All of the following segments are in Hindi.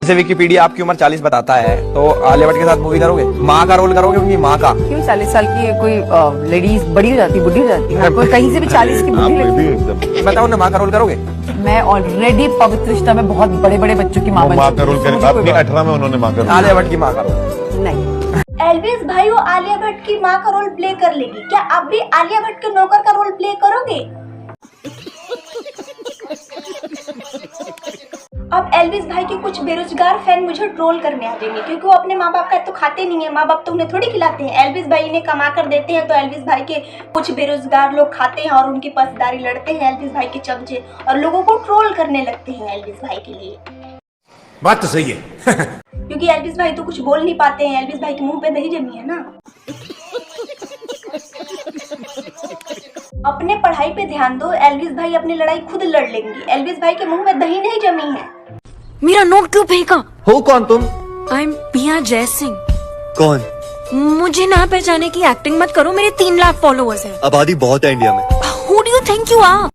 जैसे विकिपीडिया आपकी उम्र 40 बताता है, तो आलिया भट्ट के साथ मूवी करोगे? माँ का रोल करोगे? उनकी माँ का? क्यों 40 साल की कोई लेडीज बड़ी हो जाती, बुढ़ी हो जाती है? कोई कहीं से भी 40 की बुढ़ी लगती है। बताओ ना, माँ का रोल करोगे? मैं ऑलरेडी पवित्र रिश्ता में बहुत बड़े बड़े बच्चों की माँ बन माँ का रोल करें। अपनी 18 में उन्होंने माँ का रोल। आलिया भट्ट की माँ का रोल नहीं। एल्विस भाई वो आलिया भट्ट की माँ का रोल प्ले कर लेगी, क्या आप भी आलिया भट्ट के नौकर का रोल प्ले करोगे? अब एल्विस भाई के कुछ बेरोजगार फैन मुझे ट्रोल करने आ जाएंगे, क्योंकि वो अपने माँ बाप का तो खाते नहीं है, माँ बाप तो उन्हें थोड़ी खिलाते हैं। एल्विस भाई इन्हें कमा कर देते हैं, तो एल्विस भाई के कुछ बेरोजगार लोग खाते हैं और उनकी पासदारी लड़ते हैं एल्विस भाई के चमचे, और लोगों को ट्रोल करने लगते हैं एल्विस भाई के लिए। बात तो सही है। क्योंकि एल्विस भाई तो कुछ बोल नहीं पाते हैं, एल्विस भाई के मुंह पे दही जमी है ना। अपने पढ़ाई पे ध्यान दो, एल्विस भाई अपनी लड़ाई खुद लड़ लेंगे, एल्विस भाई के मुंह में दही नहीं जमी है। मेरा नोट क्यों फेंका? हो कौन तुम? आई एम पिया जयसिंह। कौन? मुझे ना पहचाने की एक्टिंग मत करो, मेरे 3 लाख फॉलोअर्स हैं। आबादी बहुत है इंडिया में। Who do you think you are?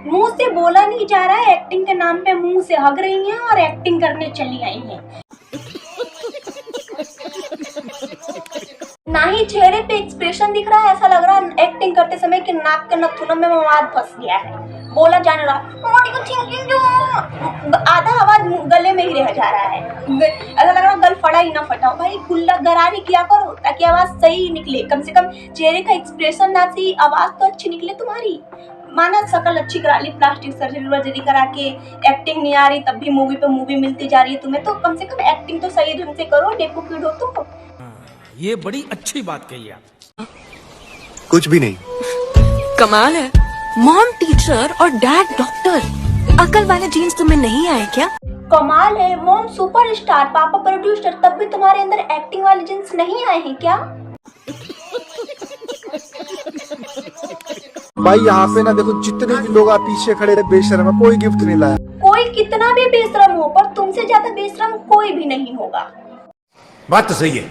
मुंह से बोला नहीं जा रहा है, एक्टिंग के नाम पे मुंह से हग रही हैं और एक्टिंग करने चली आई हैं। ना ही चेहरे पे एक्सप्रेशन दिख रहा है, ऐसा लग रहा है एक्टिंग करते समय कि नाक के नथुनों में मवाद फंस गया है, बोला जाने रहा, आधा आवाज गले में ही रह जा रहा है, ऐसा लग रहा है गल फटा ही ना फटा हो। भाई गुल्ला गरारी किया करो ताकि आवाज सही निकले, कम से कम चेहरे का एक्सप्रेशन ना सही, आवाज तो अच्छी निकले तुम्हारी। माना शकल अच्छी करा ली, प्लास्टिक सर्जरी करा के, एक्टिंग नहीं आ रही तब भी मूवी पे मूवी मिलती जा रही है तुम्हें, तो कम से कम एक्टिंग तो सही ढंग से करो, डेपुटेड हो तो। ये बड़ी अच्छी बात कही आप। कुछ भी नहीं। कमाल है, मॉम टीचर और डैड डॉक्टर। अकल वाले जीन्स तुम्हें नहीं आए क्या? कमाल है, मॉम सुपरस्टार, पापा प्रोड्यूसर, तब भी तुम्हारे अंदर एक्टिंग वाले जीन्स नहीं आए हैं क्या? भाई यहाँ पे ना देखो, जितने भी लोग आप पीछे खड़े रहे बेशर्म है, कोई गिफ्ट नहीं लाया। कोई कितना भी बेशरम हो, पर तुमसे ज्यादा बेशरम कोई भी नहीं होगा। बात तो सही है।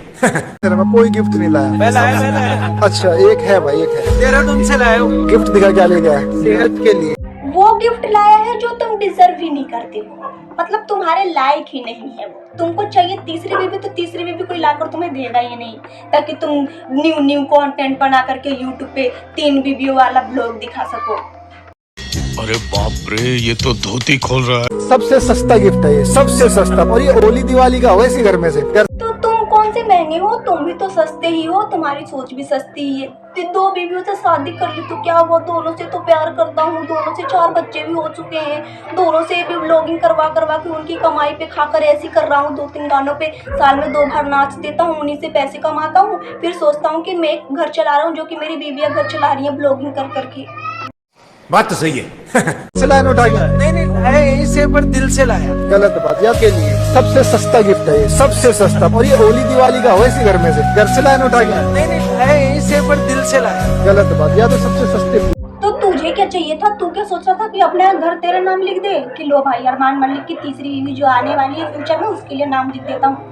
कोई गिफ्ट नहीं लाया। मैं लाया। अच्छा एक है भाई, एक है। देहरादून से लाया हूँ। गिफ्ट दिखा, क्या ले गया? सेहत के लिए। वो गिफ्ट लाया है जो तुम डिजर्व ही नहीं करते हो, मतलब तुम्हारे लायक ही नहीं है वो। तुमको चाहिए तीसरी बीवी, तो तीसरी बीवी कोई लाकर तुम्हें देगा ही नहीं, ताकि तुम न्यू कंटेंट बना करके यूट्यूब पे 3 बीवियों वाला ब्लॉग दिखा सको। अरे बाप रे, ये तो धोती खोल रहा है। सबसे सस्ता गिफ्ट है ये, सबसे सस्ता। और ये होली दिवाली का हो इसी घर में से। तो तुम कौन से महंगे हो, तुम भी तो सस्ते ही हो, तुम्हारी सोच भी सस्ती ही है। 2 बीवियों से शादी कर ली तो क्या हुआ, दोनों से तो प्यार करता हूँ, दोनों से 4 बच्चे भी हो चुके हैं, दोनों से भी व्लॉगिंग करवा के उनकी कमाई पे खाकर ऐसी कर रहा हूँ, 2-3 गानों पे साल में 2 बार नाच देता हूँ, उन्हीं से पैसे कमाता हूँ। फिर सोचता हूँ कि मैं एक घर चला रहा हूँ, जो कि मेरी बीवियाँ घर चला रही है व्लॉगिंग कर करके। बात तो सही है। लाइन उठा गया। नहीं यहीं से, पर दिल से लाया। गलत बात, या के लिए सबसे सस्ता गिफ्ट है ये, सबसे सस्ता। और ये होली दिवाली का हो इसी घर में से, घर से लाइन उठा गया। नहीं यहीं से, पर दिल से लाया। गलत बात, या तो सबसे सस्ते। तो तुझे क्या चाहिए था, तू क्या सोच रहा था कि अपना घर तेरा नाम लिख दे कि लो भाई अरमान मलिक की तीसरी बीवी जो आने वाली है फ्यूचर में, उसके लिए नाम लिख देता हूँ।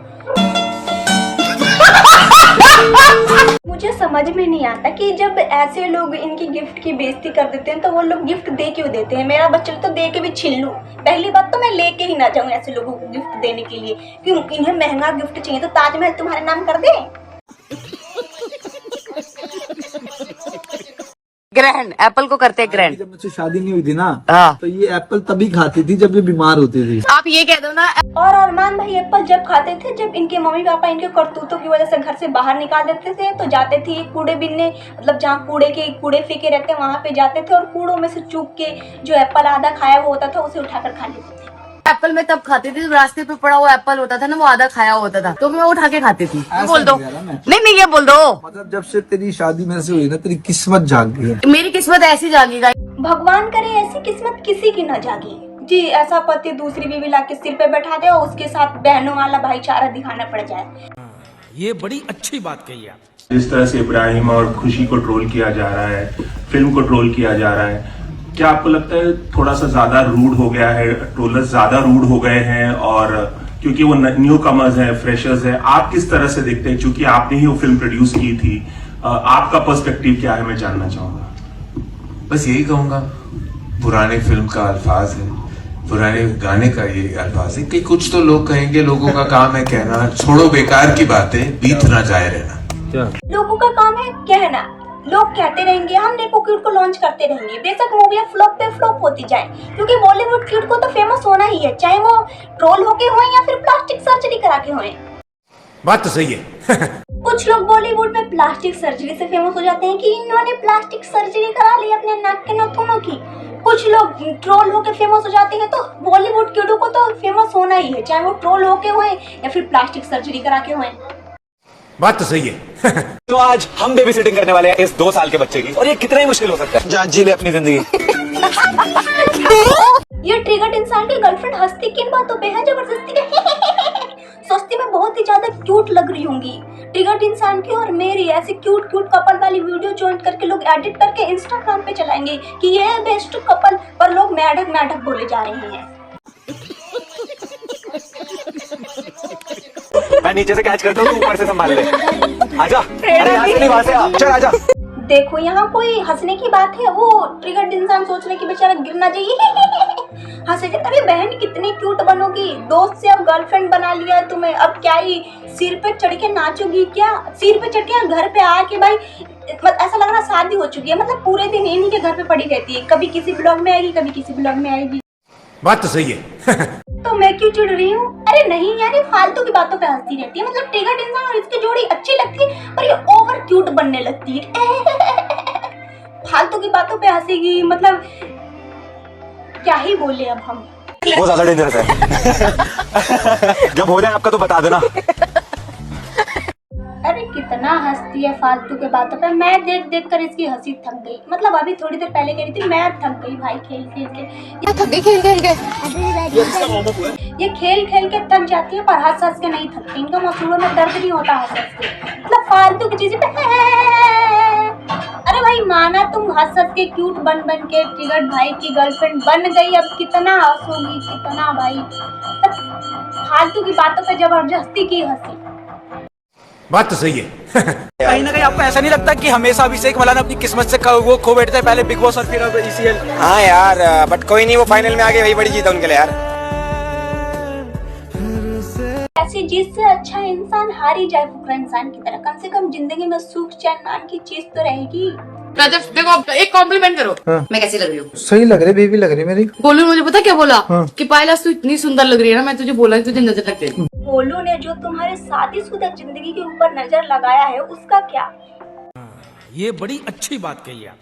मुझे समझ में नहीं आता कि जब ऐसे लोग इनकी गिफ्ट की बेइज्जती कर देते हैं तो वो लोग गिफ्ट दे क्यों देते हैं। मेरा बच्चा तो दे के भी छीन लूं। पहली बात तो मैं लेके ही ना जाऊं ऐसे लोगों को गिफ्ट देने के लिए, क्योंकि इन्हें महंगा गिफ्ट चाहिए तो ताजमहल तुम्हारे नाम कर दे। ग्रहण, एप्पल को करते हैं ग्रहण। जब मुझसे शादी नहीं हुई थी ना, हाँ। तो ये एप्पल तभी खाती थी जब ये बीमार होती थी। आप ये कह दो ना। और अरमान भाई एप्पल जब खाते थे जब इनके मम्मी पापा इनके करतूतों की वजह से घर से बाहर निकाल देते थे, तो जाते थे कूड़े बिनने, मतलब जहाँ कूड़े फेंके रहते हैं वहाँ पे जाते थे और कूड़ों में से चूक के जो एप्पल आधा खाया हुआ होता था उसे उठाकर खा लेते थे। एप्पल में तब खाती थी जब रास्ते पे पड़ा हुआ एप्पल होता था ना, वो आधा खाया होता था, तो मैं उठा के खाती थी। बोल दो। नहीं ये बोल दो। मतलब जब से तेरी शादी मेरे से हुई ना, तेरी किस्मत जाग गई है। मेरी किस्मत ऐसी जागेगा। भगवान करे ऐसी किस्मत किसी की न जागे जी, ऐसा पति दूसरी बीवी लाके सिर पे बैठा दे और उसके साथ बहनों वाला भाईचारा दिखाना पड़ जाए। ये बड़ी अच्छी बात कही आप। जिस तरह से इब्राहिम और खुशी को ट्रोल किया जा रहा है, फिल्म को ट्रोल किया जा रहा है, क्या आपको लगता है थोड़ा सा ज्यादा रूड हो गया है, ट्रोलर्स ज्यादा रूड हो गए हैं? और क्योंकि वो न्यू कमर्स हैं, फ्रेशर्स हैं, आप किस तरह से देखते हैं, क्योंकि आपने ही वो फिल्म प्रोड्यूस की थी, आपका पर्सपेक्टिव क्या है, मैं जानना चाहूंगा। बस यही कहूंगा, पुराने फिल्म का अल्फाज है, पुराने गाने का ये अल्फाज है कि कुछ तो लोग कहेंगे, लोगों का काम है कहना, छोड़ो बेकार की बातें, बीत ना जाए रहना। लोगों का काम है कहना, लोग कहते रहेंगे, हम नेपो क्यूट को लॉन्च करते रहेंगे, बेशक मूवियाँ फ्लॉप पे फ्लॉप होती जाए, क्योंकि बॉलीवुड क्यूट को तो फेमस होना ही है, चाहे वो ट्रोल होके हों या फिर प्लास्टिक सर्जरी करा के हों। बात तो सही है। कुछ लोग बॉलीवुड में प्लास्टिक सर्जरी से फेमस हो जाते हैं कि इन्होंने प्लास्टिक सर्जरी करा ली अपने नाक के नथुनों की। कुछ लोग ट्रोल होके फेमस हो जाते हैं, तो बॉलीवुड क्यूटों को तो फेमस होना ही है, चाहे वो ट्रोल होके हों या फिर प्लास्टिक सर्जरी करा के हों। बात तो सही है। तो आज हम बेबी सिटिंग करने वाले हैं इस 2 साल के बच्चे की, और ये कितना ही मुश्किल हो सकता है। जा जी ले अपनी जिंदगी। ये ट्रिगर्ड इंसान की गर्लफ्रेंड हंसती किन बातों पे है, जबरदस्ती के सोचती मैं बहुत ही ज्यादा क्यूट लग रही होंगी। ट्रिगर्ड इंसान की और मेरी ऐसी क्यूट कपल वाली वीडियो ज्वाइन करके लोग एडिट करके इंस्टाग्राम पे चलाएंगे कि ये है बेस्ट कपल, पर लोग मैडक बोले जा रहे हैं। मैं नीचे से कैच करता हूँ, ऊपर से संभाल ले। आजा, अरे यहाँ से नहीं, वहाँ से आ, चल आजा। देखो यहाँ कोई हंसने की बात है, वो ट्रिगर्ड इंसान सोच रहे कि बेचारा गिर ना जाइए। हंसे जाते, अरे बहन कितनी क्यूट बनोगी, दोस्त से अब गर्लफ्रेंड बना लिया है तुम्हें, अब क्या ही सिर पे चढ़ के नाचोगी क्या? सिर पे चढ़ के घर पे आके भाई ऐसा लग रहा शादी हो चुकी है, मतलब पूरे दिन इन्हीं के घर पे पड़ी रहती है, कभी किसी ब्लॉग में आएगी, कभी किसी ब्लॉग में आएगी। बात तो सही है। तो मैं क्यों चिढ़ रही हूँ? अरे नहीं यार, ये फालतू की बातों पे हंसती रहती है, मतलब ट्रिगर्ड इंसान और इसकी जोड़ी अच्छी लगती है, पर ये ओवर क्यूट बनने लगती है। फालतू की बातों पे हंसेगी, मतलब क्या ही बोले अब हम। वो ज्यादा डेंजरस है। जब हो जाए आपका तो बता देना। अरे कितना हंसती है फालतू के बातों पे, मैं देख कर इसकी हंसी थक गई, मतलब अभी थोड़ी देर पहले कह रही थी मैं थक गई भाई खेल खेल के। ये खेल के थक जाती है, पर हंस के नहीं थकती, इनका मसूड़ों में दर्द नहीं होता हंस के, मतलब फालतू की चीजें पे। अरे भाई माना तुम हंस के क्यूट बन के ट्रिगर्ड भाई की गर्लफ्रेंड बन गई, अब कितना हंसोगी, कितना भाई, फालतू की बातों पे जबरदस्ती की हंसी। बात तो सही है। कहीं ना कहीं आपको ऐसा नहीं लगता कि हमेशा अभिषेक मलाना अपनी किस्मत से वो खो बैठते हैं, पहले बिग बॉस और फिर अब ECL? हाँ यार, बट कोई नहीं, वो फाइनल में आगे वही बड़ी जीत है उनके लिए यार। ऐसी जीत से अच्छा इंसान हार ही जाए फुकरा इंसान की तरह, कम से कम जिंदगी में सुख चैन नाम की चीज तो रहेगी। देखो एक कॉम्प्लीमेंट करो, मैं कैसी लग रही हूँ? सही लग रही, बेबी लग रही मेरी। गोलू मुझे पता क्या बोला कि पायला तू इतनी सुंदर लग रही है ना, मैं तुझे बोला तुझे नजर लग गई। गोलू ने जो तुम्हारे शादीशुदा जिंदगी के ऊपर नजर लगाया है उसका क्या? ये बड़ी अच्छी बात कही आप।